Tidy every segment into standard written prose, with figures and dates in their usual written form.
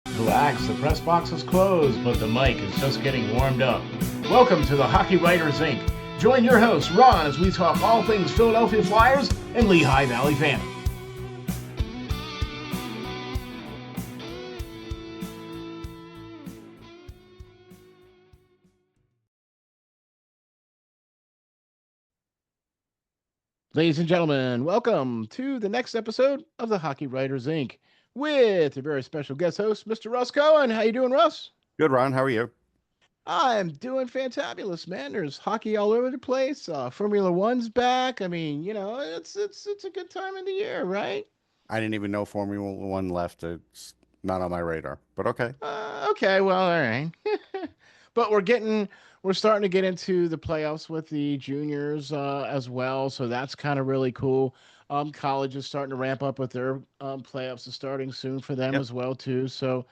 Relax, the press box is closed, but the mic is just getting warmed up. Welcome to the Hockey Writers Inc. Join your host, Ron, as we talk all things Philadelphia Flyers and Lehigh Valley fandom. Ladies and gentlemen, welcome to the next episode of the Hockey Writers Inc. with a very special guest host, Mr. Russ Cohen. How you doing, Russ? Good, Ron. How are you? I'm doing fantabulous, man. There's hockey all over the place. Formula One's back. I mean, it's a good time of the year, right? I didn't even know Formula One left. It's not on my radar, but okay. Okay, well, all right. But we're starting to get into the playoffs with the juniors as well, so that's kind of really cool. College is starting to ramp up with their playoffs is starting soon for them Yep. as well too. So,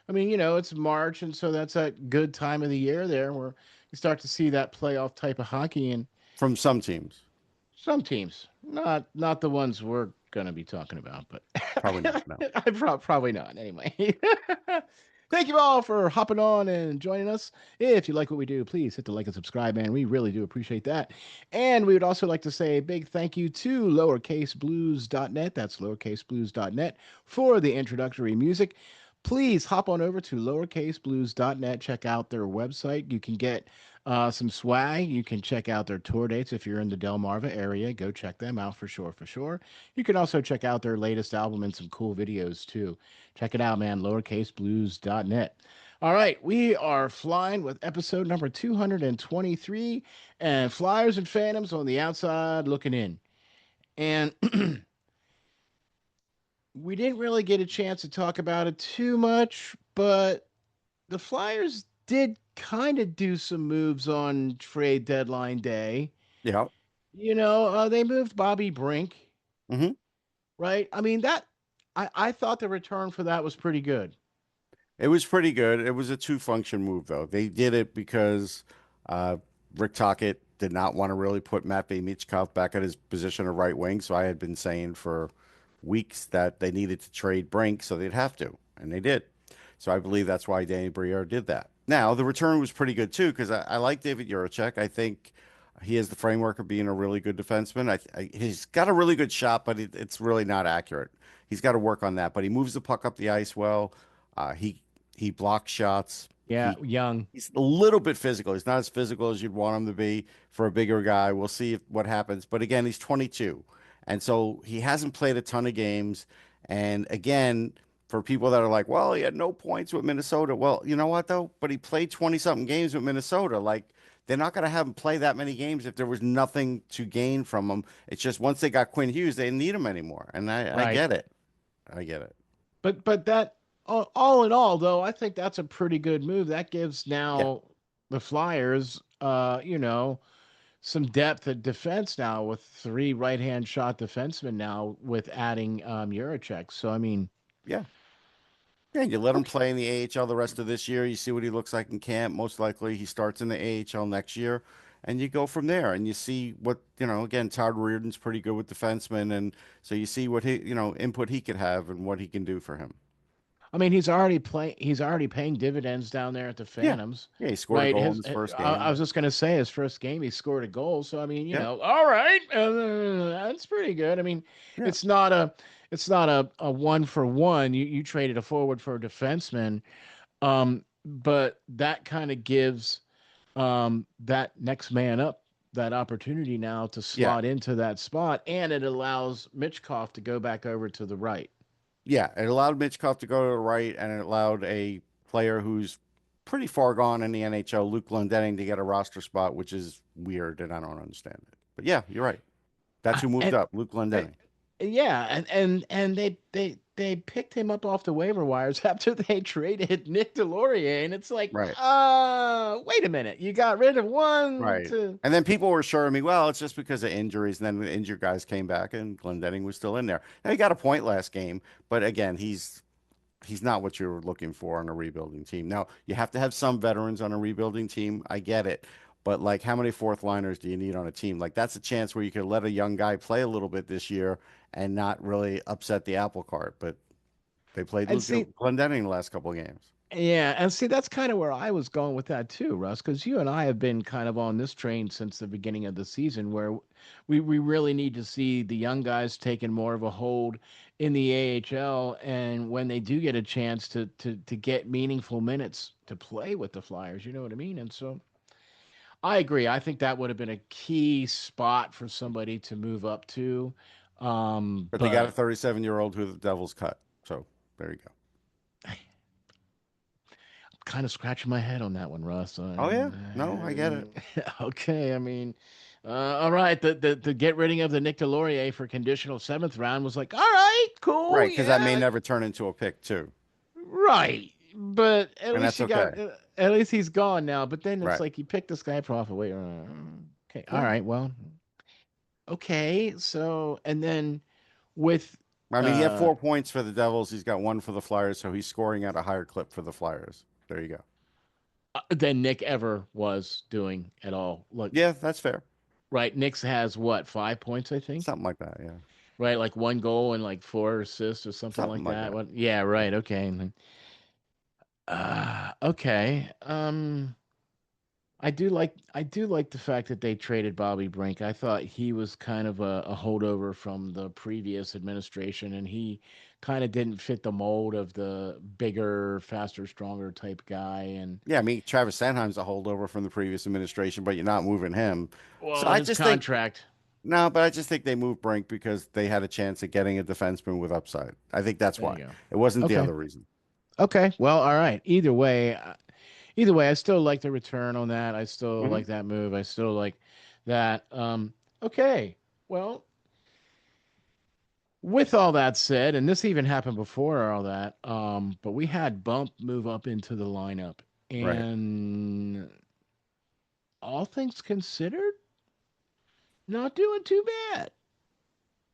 I mean, it's March, and so that's a good time of the year there where you start to see that playoff type of hockey and From some teams, some teams, not the ones we're going to be talking about, but probably not. No. probably not anyway. Thank you all for hopping on and joining us. If you like what we do, please hit the like and subscribe, man. We really do appreciate that. And we would also like to say a big thank you to lowercaseblues.net. That's lowercaseblues.net for the introductory music. Please hop on over to lowercaseblues.net. Check out their website. You can get some swag. You can check out their tour dates if you're in the Delmarva area. Go check them out for sure, for sure. You can also check out their latest album and some cool videos too. Check it out, man. Lowercaseblues.net. All right, we are flying with episode number 223 and Flyers and Phantoms on the outside looking in. And we didn't really get a chance to talk about it too much, but the Flyers did kind of do some moves on trade deadline day. Yeah. They moved Bobby Brink, hmm right? I mean, I thought the return for that was pretty good. It was pretty good. It was a two-function move, though. They did it because uh, Rick Tocchet did not want to really put Matvey Michcov back at his position of right wing. So I had been saying for weeks that they needed to trade Brink, so they'd have to, and they did. So I believe that's why Danny Briere did that. Now the return was pretty good too because I like David Juracek. I think he has the framework of being a really good defenseman. He's got a really good shot, but it's really not accurate. He's got to work on that. But he moves the puck up the ice well. He blocks shots. Yeah, young. He's a little bit physical. He's not as physical as you'd want him to be for a bigger guy. We'll see what happens. But again, he's 22. And so he hasn't played a ton of games. And again, for people that are like, well, he had no points with Minnesota. Well, you know what, though? But he played 20 something games with Minnesota. Like, they're not going to have him play that many games if there was nothing to gain from him. It's just once they got Quinn Hughes, they didn't need him anymore. And I Right. get it. I get it. But that all in all though, I think that's a pretty good move. That gives Yeah. now the Flyers some depth at defense now with three right-hand shot defensemen now with adding Juracek. So I mean, Yeah. Yeah, you let him okay. play in the AHL the rest of this year. You see what he looks like in camp. Most likely he starts in the AHL next year, and you go from there. And you see what, again, Todd Reardon's pretty good with defensemen, and so you see what input he could have and what he can do for him. I mean, he's already paying dividends down there at the Yeah. Phantoms. Yeah, he scored a Right. goal in his first I game. was just going to say his first game he scored a goal. So I mean, Yeah. all right, that's pretty good. I mean, Yeah. it's not a a one for one. You traded a forward for a defenseman. But that kind of gives that next man up that opportunity now to Yeah. slot into that spot, and it allows Michkov to go back over to the right. Yeah. It allowed Michkov to go to the right, and it allowed a player who's pretty far gone in the NHL, Luke Glendening, to get a roster spot, which is weird, and I don't understand it. But yeah, you're right. That's who moved And up, Luke uh, Glendening. yeah, and they picked him up off the waiver wires after they traded Nick Delorier, and it's like, Right. wait a minute, you got rid of one Right. to And then people were assuring me, well, it's just because of injuries. And then the injured guys came back and Glendening was still in there. Now he got a point last game, but again, he's not what you're looking for on a rebuilding team. Now, you have to have some veterans on a rebuilding team. I get it. But like how many fourth liners do you need on a team? Like that's a chance where you could let a young guy play a little bit this year and not really upset the apple cart. But They played And see, Glendenning the last couple of games. yeah, and see, that's kind of where I was going with that too, Russ, because you and I have been kind of on this train since the beginning of the season, where we really need to see the young guys taking more of a hold in the AHL, and when they do get a chance to get meaningful minutes to play with the Flyers, you know what I mean? And so I agree. I think that would have been a key spot for somebody to move up to. But they got a But 37-year-old who the Devils cut. So there you go. kind of scratching my head on that one, Russ. Oh yeah, no, I get it. Okay, I mean, all right. The get rid of the Nick Delorier for conditional seventh round was like, all right, cool, Right, because that may yeah, never turn into a pick too, right. But at and least that's you got, okay. at least he's gone now. But then it's Right. like you picked this guy profit. Wait, okay, all Yeah. right, well, okay. So and then with I mean, he had uh 4 points for the Devils. He's got one for the Flyers, so he's scoring at a higher clip for the Flyers. There you go. than Nick ever was doing at all. Look, Yeah, that's fair. right, Nick's has what, 5 points, I think. Something like that. Yeah, Right, like one goal and like four assists or something something like like that. that. What? Yeah, Yeah. right. Okay. Okay. I do like the fact that they traded Bobby Brink. I thought he was kind of a holdover from the previous administration, and he kind of didn't fit the mold of the bigger, faster, stronger type guy. And Yeah, I mean, Travis Sanheim's a holdover from the previous administration, but you're not moving him. So well, I his just think contract. no, but I just think they moved Brink because they had a chance at getting a defenseman with upside. I think that's There why. you go. It wasn't the Okay. other reason. Okay. Well, all right. Either way, I still like the return on that. I still Hmm. like that move. I still like that. Okay. Well, with all that said, and this even happened before all that, but we had Bump move up into the lineup, Right. and all things considered, not doing too bad.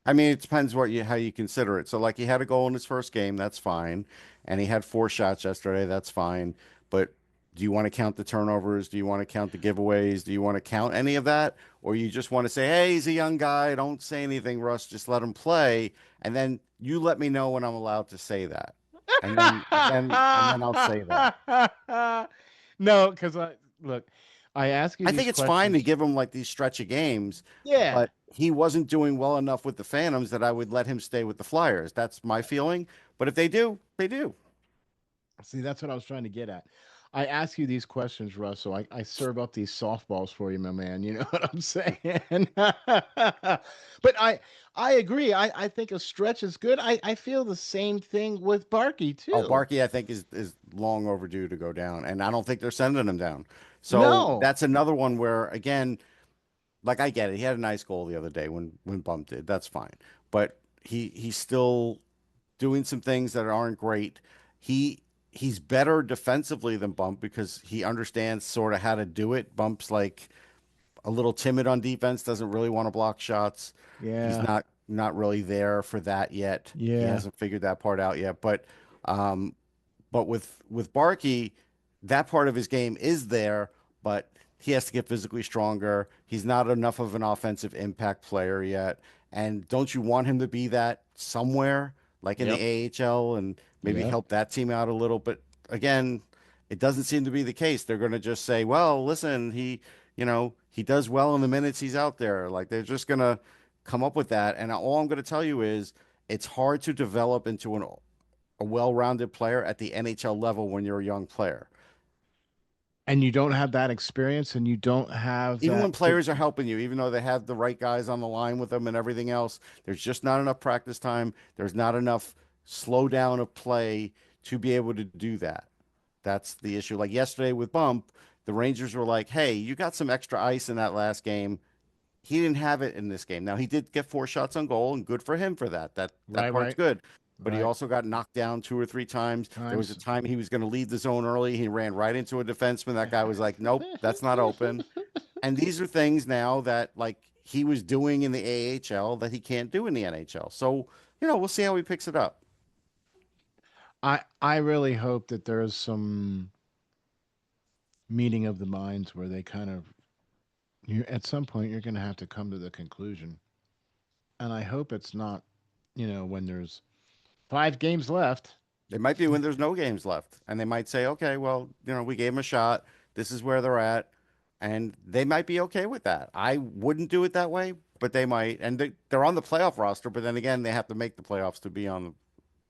I mean, it depends how you consider it. So, like, he had a goal in his first game, that's fine, and he had 4 shots yesterday, that's fine. But do you want to count the turnovers? Do you want to count the giveaways? Do you want to count any of that, or you just want to say, "Hey, he's a young guy. Don't say anything, Russ. Just let him play." And then you let me know when I'm allowed to say that, and then I'll say that. No, because I look, I ask you I these think it's fine to questions. give him like these stretch of games, Yeah. but he wasn't doing well enough with the Phantoms that I would let him stay with the Flyers. That's my feeling. But if they do, they do. See, that's what I was trying to get at. I ask you these questions, Russ, so I serve up these softballs for you, my man. You know what I'm saying? But I agree. I think a stretch is good. I feel the same thing with Barkey Oh, too. Barkey, I think is long overdue to go down, and I don't think they're sending him down. So No. that's another one where, again, like I get it. He had a nice goal the other day when Bump did. That's fine, but he's still doing some things that aren't great. He he's better defensively than Bump because he understands sort of how to do it. Bump's like a little timid on defense, doesn't really want to block shots. He's Yeah. not really there for that yet. He Yeah. hasn't figured that part out yet. But with Barkey, that part of his game is there, but he has to get physically stronger. He's not enough of an offensive impact player yet. And don't you want him to be that somewhere, like in the Yep. AHL, and maybe Yep. help that team out a little? But again, it doesn't seem to be the case. They're going to just say, "Well, listen, he does well in the minutes he's out there." Like they're just going to come up with that. And all I'm going to tell you is, it's hard to develop into a well-rounded player at the NHL level when you're a young player. And you don't have that experience, and you don't have Even when that to. players are helping you, even though they have the right guys on the line with them and everything else, there's just not enough practice time. There's not enough slow down of play to be able to do that. That's the issue. Like yesterday with Bump, the Rangers were like, "Hey, you got some extra ice in that last game. He didn't have it in this game. Now he did get 4 shots on goal, and good for him for that. That Right. part's Right. good. But he Right. also got knocked down 2 or 3 times. There was a Times. time he was going to leave the zone early. He ran right into a defenseman. That guy was like, "Nope, that's not open." And these are things now that like he was doing in the AHL that he can't do in the NHL. So we'll see how he picks it up. I really hope that there's some meeting of the minds where they kind of you at some point you're going to have to come to the conclusion, and I hope it's not when there's 5 games left. It might be when there's no games left, and they might say, okay, well, we gave them a shot. This is where they're at, and they might be okay with that. I wouldn't do it that way, but they might, and they're on the playoff roster. But then again, they have to make the playoffs to be on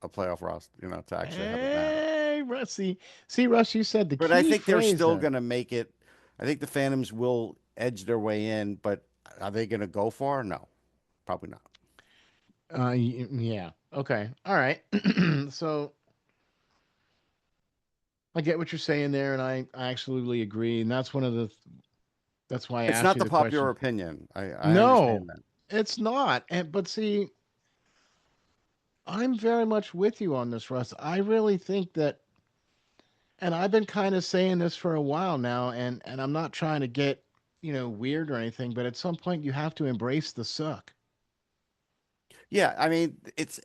a playoff roster, to actually have it matter. Hey, Russ, see, Russ, you said the But I key think they're phrase still there. going to make it. I think the Phantoms will edge their way in, but are they going to go far? No, probably not. Yeah. Okay. All right. So I get what you're saying there, and I absolutely agree. And that's one of the that's why I It's asked not you the the popular question. opinion. I understand No, that. it's not. And but see, I'm very much with you on this, Russ. I really think that, and I've been kind of saying this for a while now, and I'm not trying to get weird or anything, but at some point you have to embrace the suck. Yeah, I mean, it's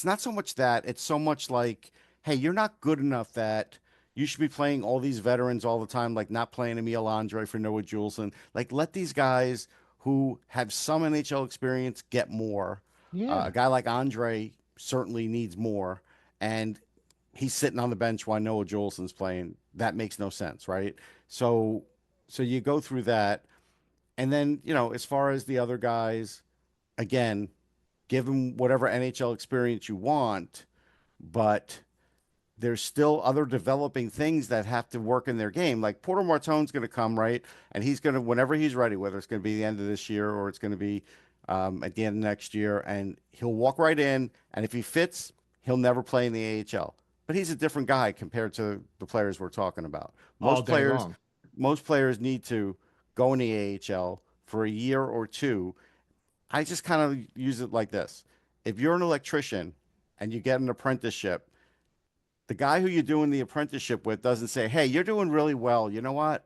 not so much that, it's so much like, hey, you're not good enough that you should be playing all these veterans all the time, like not playing Emil Andre for Noah Juleson. Like, let these guys who have some NHL experience get more. A Yeah. guy like Andre certainly needs more, and he's sitting on the bench while Noah Juleson's playing. That makes no sense, right? So, so you go through that, and then as far as the other guys, again, give them whatever NHL experience you want, but there's still other developing things that have to work in their game. Like Porter Martone's going to come, right? And he's going to, whenever he's ready, whether it's going to be the end of this year or it's going to be at the end of next year, and he'll walk right in. And if he fits, he'll never play in the AHL. But he's a different guy compared to the players we're talking about. All Most day players, long. most players need to go in the AHL for a year or two. I just kind of use it like this. If you're an electrician and you get an apprenticeship, the guy who you're doing the apprenticeship with doesn't say, hey, you're doing really well. You know what?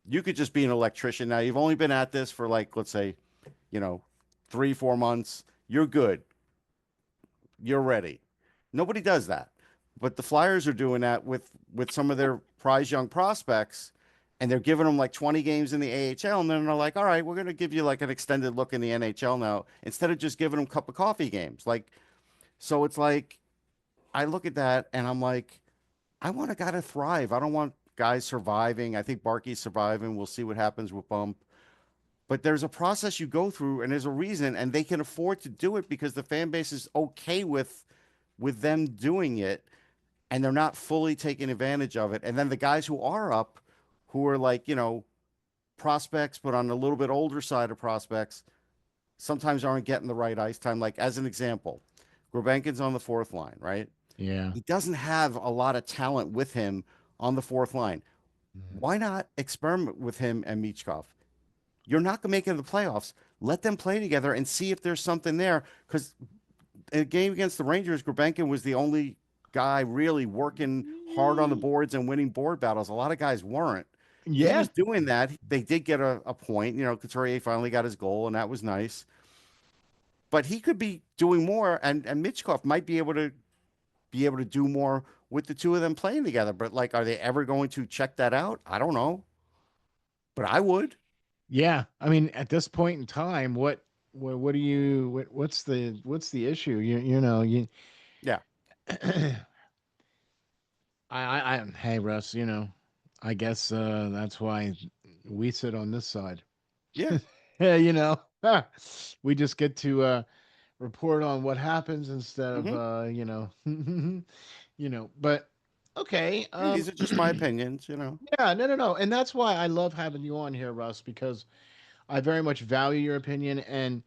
You could just be an electrician. Now, you've only been at this for like, let's say, you know, 3, 4 months. You're good. You're ready. Nobody does that. But the Flyers are doing that with some of their prize young prospects, and they're giving them like 20 games in the AHL, and then they're like, all right, we're going to give you like an extended look in the NHL now, instead of just giving them cup of coffee games. Like, so it's like, I look at that and I'm like, I want a guy to thrive. I don't want guys surviving. I think Barkey's surviving. We'll see what happens with Bump. But there's a process you go through, and there's a reason, and they can afford to do it because the fan base is okay with them doing it, and they're not fully taking advantage of it. And then the guys who are up, who are like prospects, but on a little bit older side of prospects, sometimes aren't getting the right ice time. Like as an example, Grobenkin's on the fourth line, right? Yeah. He doesn't have a lot of talent with him on the fourth line. Mhm. Why not experiment with him and Michkov? You're not going to make it to the playoffs. Let them play together and see if there's something there. Because in a game against the Rangers, Grobenkin was the only guy really working hard on the boards and winning board battles. A lot of guys weren't. He Yeah. was doing that. They did get a point. Couturier finally got his goal, and that was nice. But he could be doing more, and Michkov might be able to do more with the two of them playing together. But like, are they ever going to check that out? I don't know, but I would. Yeah. I mean, at this point in time, what do you what's the issue? You Yeah, hey Russ, I guess that's why we sit on this side. yeah. Yeah, we just get to report on what happens instead of Hmm. but okay. Yeah, these are just my opinions. Yeah, no, no, no. And that's why I love having you on here, Russ, because I very much value your opinion, and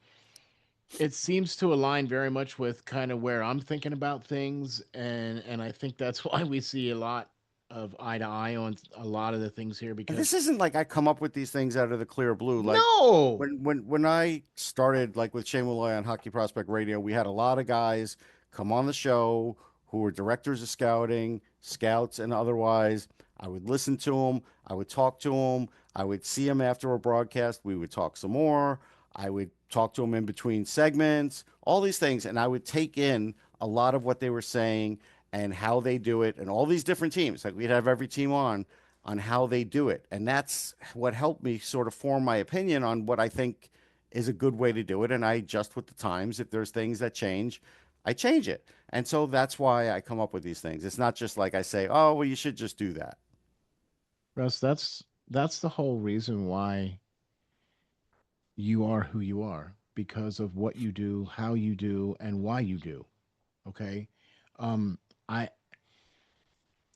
it seems to align very much with kind of where I'm thinking about things, and I think that's why we see a lot of eye to eye on a lot of the things here And because this isn't like I come up with these things out of the clear blue. Like no. when I started like with Shane Malloy on Hockey Prospect Radio, we had a lot of guys come on the show who were directors of scouting, scouts, and otherwise. I would listen to them. I would talk to them. I would see them after a broadcast. We would talk some more. I would talk to them in between segments, all these things, and I would take in a lot of what they were saying and how they do it, and all these different teams. Like we'd have every team on how they do it. And that's what helped me sort of form my opinion on what I think is a good way to do it. And I adjust with the times. If there's things that change, I change it. And so that's why I come up with these things. It's not just like I say, oh, well, you should just do that. Russ, that's the whole reason why you are who you are, because of what you do, how you do, and why you do. Okay. Um, I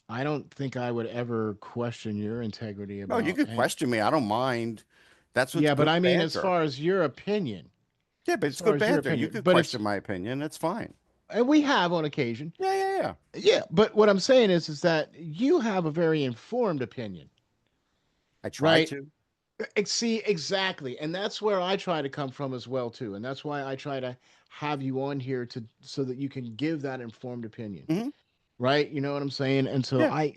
I don't think I would ever question your integrity No, you about, could and question me. I don't mind. That's what's yeah, but good I mean, as banter. far as your opinion, Yeah, but as it's far good as your banter. You opinion, could but it's, question my opinion. It's fine. and we have on occasion. Yeah, yeah, yeah. Yeah, but what I'm saying is that you have a very informed opinion, I try right? to. See, exactly, and that's where I try to come from as well too, and that's why I try to have you on here to so that you can give that informed opinion, Hmm. right? You know what I'm saying? And so Yeah.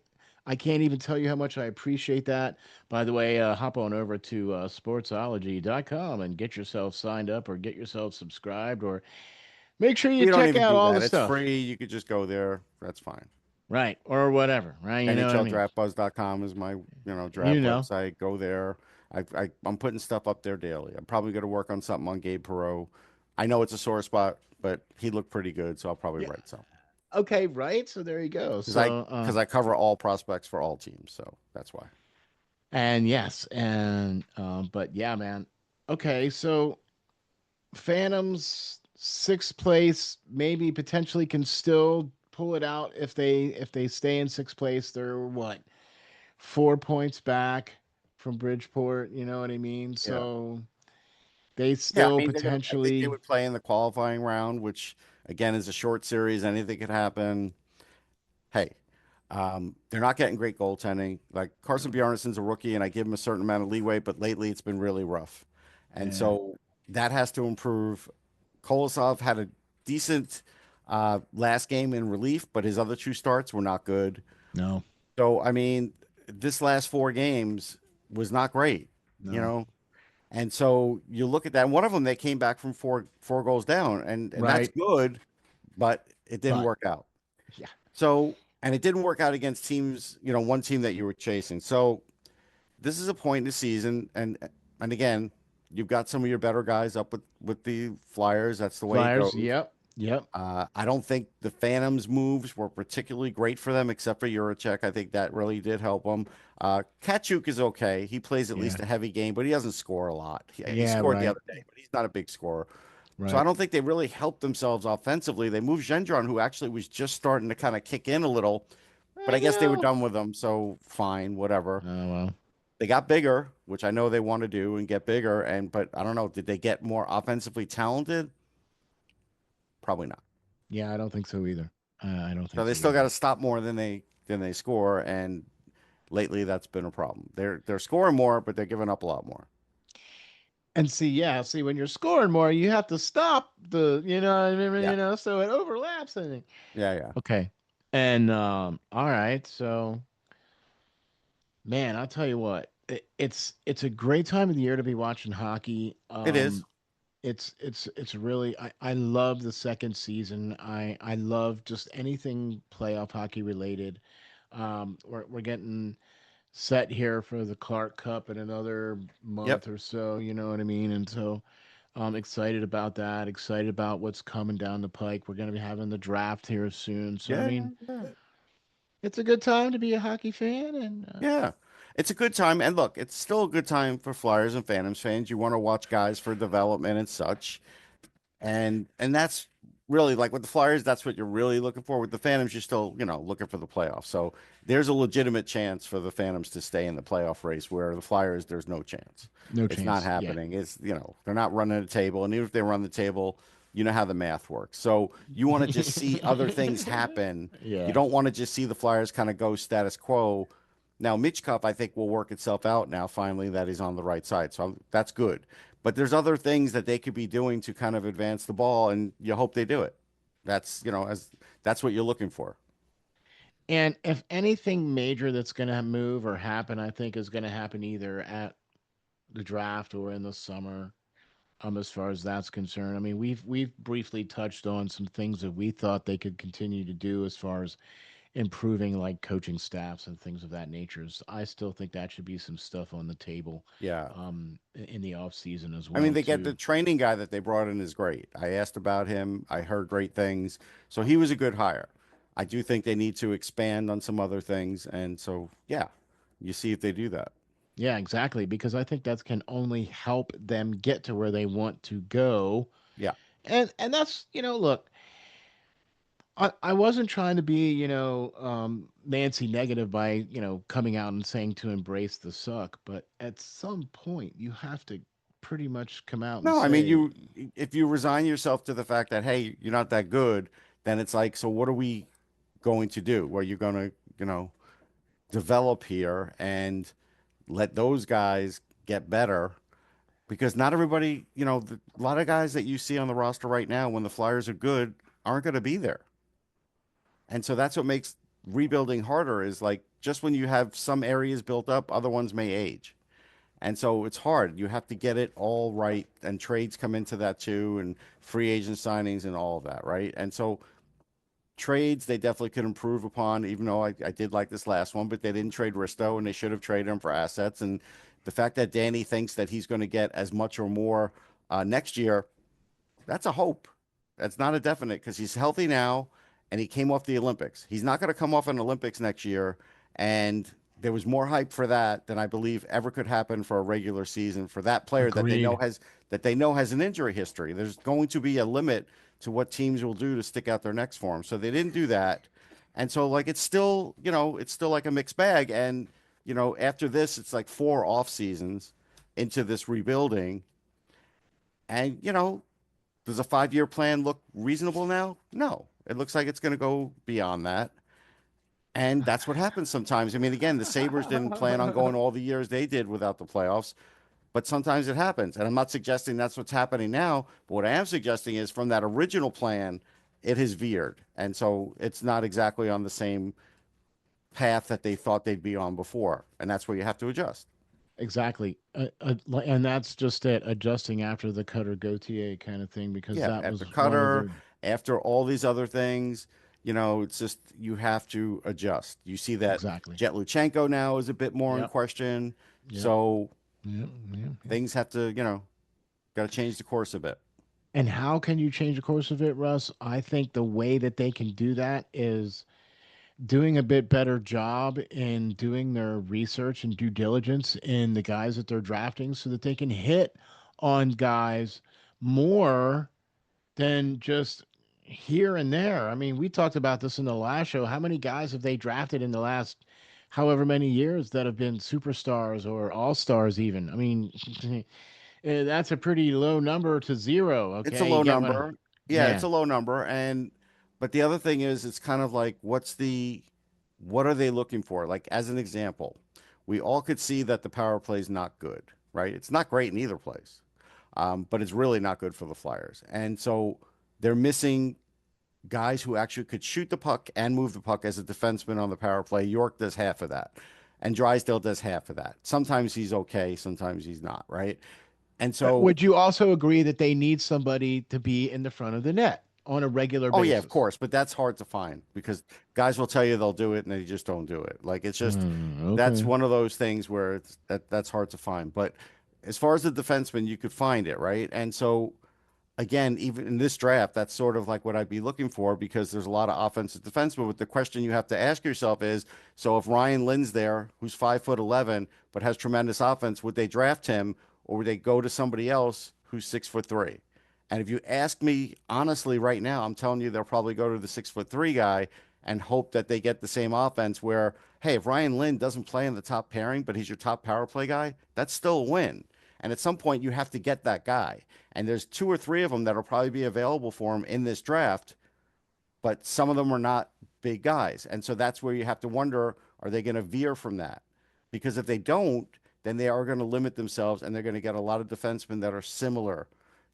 I can't even tell you how much I appreciate that. By the way, hop on over to sportsology.com and get yourself signed up or get yourself subscribed or make sure you We don't check even out do all the that. It's stuff, free. You could just go there. That's fine. right? Or whatever, right? You know what I mean? NHLDraftBuzz.com is my, You draft know. website. Go there. I'm putting stuff up there daily. I'm probably going to work on something on Gabe Perreault. I know it's a sore spot, but he looked pretty good, so I'll probably Yeah. write some. Okay, right. So there you go. Because I So because I cover all prospects for all teams, so that's why. and yes, and but yeah, man. Okay, so Phantoms sixth place, maybe potentially can still pull it out if they stay in sixth place. They're what, 4 points back from Bridgeport. You know what I mean? Yeah. So they Yeah, I still mean they're gonna. I think they potentially, would play in the qualifying round, which again is a short series. Anything could happen. Hey, they're not getting great goaltending. Like Carson no, Bjarnason's a rookie, and I give him a certain amount of leeway, but lately it's been really rough, and yeah, so that has to improve. Kolosov had a decent last game in relief, but his other two starts were not good. no, So I mean, this last four games was not great, you no, know. And so you look at that. And one of them, they came back from four goals down, and that's right, good, but it didn't but work out. yeah, So, and it didn't work out against teams, one team that you were chasing. So this is a point in the season, and again, you've got some of your better guys up with the Flyers. That's the way it Flyers, goes. yep, yep, I don't think the Phantoms moves were particularly great for them, except for Juracek. I think that really did help them. Kachuk is okay. He plays at yeah, least a heavy game, but he doesn't score a lot. He yeah, scored the right, other day, but he's not a big scorer. So I right, don't think they really helped themselves offensively. They moved Gendron, who actually was just starting to kind of kick in a little, but I I guess they were know. done with him. So fine, whatever. Oh well, They got bigger, which I know they want to do and get bigger. But I don't know. Did they get more offensively talented? Probably not. yeah, I don't think so either. I don't So think they so still got either. to stop more than they score, and lately that's been a problem. They're scoring more, but they're giving up a lot more. And see, yeah, see, when you're scoring more, you have to stop the, you know, what I mean, Yeah, so it overlaps. I think. yeah, yeah. Okay, and all right, so man, I'll tell you what, it's a great time of the year to be watching hockey. It is. It's really I love the second season. I love just anything playoff hockey related. We're getting set here for the Clark Cup in another Yep. month or so. You know what I mean? And so I'm excited about that. Excited about what's coming down the pike. We're going to be having the draft here soon. So I Yeah, mean, yeah, yeah. it's a good time to be a hockey fan. And Yeah. It's a good time, and look, it's still a good time for Flyers and Phantoms fans. You want to watch guys for development and such. And that's really like with the Flyers, that's what you're really looking for. With the Phantoms, you're still, looking for the playoffs. So there's a legitimate chance for the Phantoms to stay in the playoff race where the Flyers, there's no chance. no It's not chance. Yeah. happening. They're not running the table. And even if they run the table, you know how the math works. So you want to just see other things happen. You Yeah. don't want to just see the Flyers kind of go status quo. Now, Michcov, I think, will work itself out now, finally, that he's on the right side. So that's good. But there's other things that they could be doing to kind of advance the ball, and you hope they do it. As that's what you're looking for. And if anything major that's going to move or happen, I think is going to happen either at the draft or in the summer. As far as that's concerned, I mean, we've briefly touched on some things that we thought they could continue to do as far as improving like coaching staffs and things of that nature. I still think that should be some stuff on the table Yeah. in the off season as I mean, well they get the too. training guy that they brought in is great. I asked about him. I heard great things. So he was a good hire. I do think they need to expand on some other things. And so, yeah, you see if they do that. Yeah, exactly. Because I think that can only help them get to where they want to go. Yeah. And that's, look, I wasn't trying to be, Nancy negative by, coming out and saying to embrace the suck, but at some point you have to pretty much come out and No, I mean, say, if you resign yourself to the fact that, hey, you're not that good, then it's like, so what are we going to do? Well, you're going to, develop here and let those guys get better because not everybody, a lot of guys that you see on the roster right now, when the Flyers are good, aren't going to be there. And so that's what makes rebuilding harder is like just when you have some areas built up, other ones may age. And so it's hard. You have to get it all right. And trades come into that too, and free agent signings and all of that, right? And so trades they definitely could improve upon, even though I did like this last one, but they didn't trade Risto and they should have traded him for assets. And the fact that Danny thinks that he's going to get as much or more next year, that's a hope. That's not a definite because he's healthy now and he came off the Olympics. He's not going to come off an Olympics next year. And there was more hype for that than I believe ever could happen for a regular season for that player agreed. that they know has an injury history. There's going to be a limit to what teams will do to stick out their necks for him. So they didn't do that. And so like it's still, it's still like a mixed bag. And, after this, it's like 4 off seasons into this rebuilding. And, does a 5-year plan look reasonable now? No. It looks like it's going to go beyond that. And that's what happens sometimes. I mean, again, the Sabres didn't plan on going all the years they did without the playoffs, but sometimes it happens. And I'm not suggesting that's what's happening now, but what I am suggesting is from that original plan, it has veered. And so it's not exactly on the same path that they thought they'd be on before. And that's where you have to adjust. Exactly. And that's just it, adjusting after the Cutter Gautier kind of thing, because Yeah, that after was one of Cutter, their, after all these other things, it's just you have to adjust. You see that exactly. Jet Luchenko now is a bit more in Yep. question. Yep. So Yep. Yep. Yep. things have to, got to change the course a bit. And how can you change the course of it, Russ? I think the way that they can do that is doing a bit better job in doing their research and due diligence in the guys that they're drafting so that they can hit on guys more than just here and there. I mean, we talked about this in the last show. How many guys have they drafted in the last however many years that have been superstars or all stars, even? I mean, that's a pretty low number to zero. It's a Okay. You low get what? number. Yeah, it's Yeah, a low number. But the other thing is, it's kind of like, what are they looking for? Like, as an example, we all could see that the power play is not good, right? It's not great in either place, but it's really not good for the Flyers. And so they're missing guys who actually could shoot the puck and move the puck as a defenseman on the power play. York does half of that, and Drysdale does half of that. Sometimes he's okay, sometimes he's not, right? And so Would you also agree that they need somebody to be in the front of the net on a regular oh yeah, of basis? course, but that's hard to find because guys will tell you they'll do it and they just don't do it. Like it's just that's Okay. one of those things where that's hard to find. But as far as the defenseman, you could find it, right? And so again, even in this draft, that's sort of like what I'd be looking for because there's a lot of offensive defensemen. But the question you have to ask yourself is, so if Ryan Lynn's there, who's 5'11" but has tremendous offense, would they draft him or would they go to somebody else who's 6'3"? And if you ask me honestly right now, I'm telling you they'll probably go to the 6'3" guy and hope that they get the same offense where, hey, if Ryan Lynn doesn't play in the top pairing, but he's your top power play guy, that's still a win. And at some point, you have to get that guy. And there's 2 or 3 of them that'll probably be available for him in this draft, but some of them are not big guys. And so that's where you have to wonder, are they going to veer from that? Because if they don't, then they are going to limit themselves and they're going to get a lot of defensemen that are similar.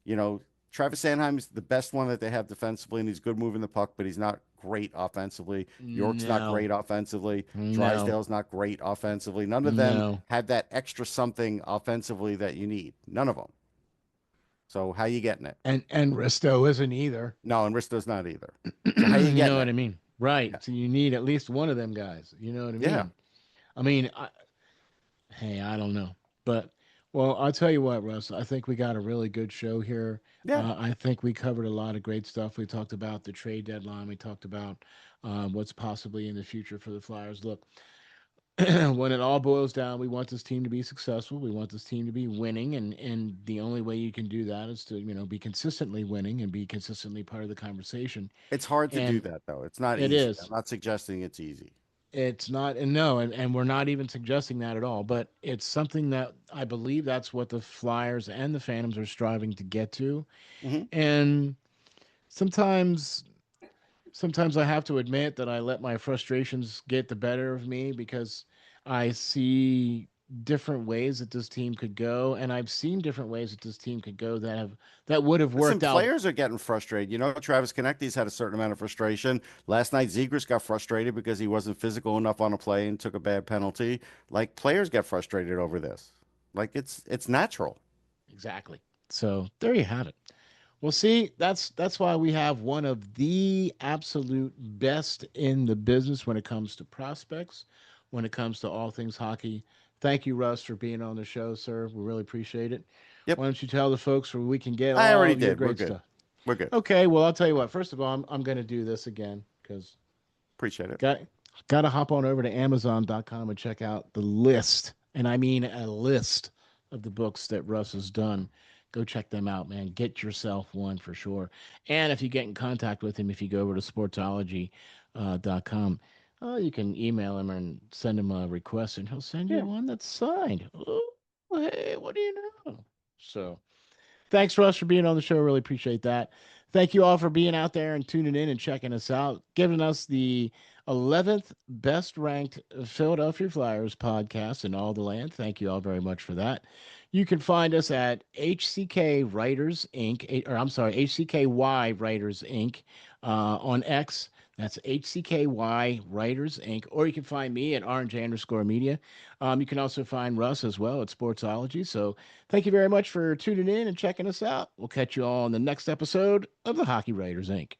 You know, Travis Sanheim's the best one that they have defensively, and he's good moving the puck, but he's not great offensively. York's not No, great offensively. no, Drysdale's not great offensively. None of them no. have that extra something offensively that you need. None of them. So how you getting it? And Risto isn't either. No, and Risto's not either. So how you You know getting what it? I mean? Right. Yeah. So you need at least one of them guys. You know what I Yeah. mean? I mean, hey, I don't know. But, well, I'll tell you what, Russ, I think we got a really good show here. Yeah. I think we covered a lot of great stuff. We talked about the trade deadline. We talked about what's possibly in the future for the Flyers. Look, when it all boils down, we want this team to be successful. We want this team to be winning, and the only way you can do that is to be consistently winning and be consistently part of the conversation. It's hard to do And that though. It's not it easy. I'm is. not suggesting it's easy. It's not, and no, and we're not even suggesting that at all. But it's something that I believe that's what the Flyers and the Phantoms are striving to get to. Hmm. And sometimes sometimes I have to admit that I let my frustrations get the better of me because I see different ways that this team could go, and I've seen different ways that this team could go that would have Listen, worked out players are getting frustrated. You know, Travis Konecny's had a certain amount of frustration. Last night, Zegras got frustrated because he wasn't physical enough on a play and took a bad penalty. Like players get frustrated over this. Like it's natural. exactly. So there you have it. Well, see, that's why we have one of the absolute best in the business when it comes to prospects, when it comes to all things hockey. Thank you, Russ, for being on the show, sir. We really appreciate it. Yep, Why don't you tell the folks where we can get I all already of your did. We're great good. stuff? We're good. Okay, well, I'll tell you what. First of all, I'm going to do this again because Appreciate it. got got to hop on over to Amazon.com and check out the list, and I mean a list of the books that Russ has done. Go check them out, man. Get yourself one for sure. And if you get in contact with him, if you go over to sportsology.com, you can email him and send him a request, and he'll send you Yeah. one that's signed. Oh, hey, what do you know? So thanks, Russ, for being on the show. Really appreciate that. Thank you all for being out there and tuning in and checking us out, giving us the 11th best ranked Philadelphia Flyers podcast in all the land. Thank you all very much for that. You can find us at HCK Writers Inc., or I'm sorry, HCKY Writers Inc. On X. That's HCKY Writers Inc. Or you can find me at orange_media. You can also find Russ as well at Sportsology. So thank you very much for tuning in and checking us out. We'll catch you all in the next episode of the Hockey Writers Inc.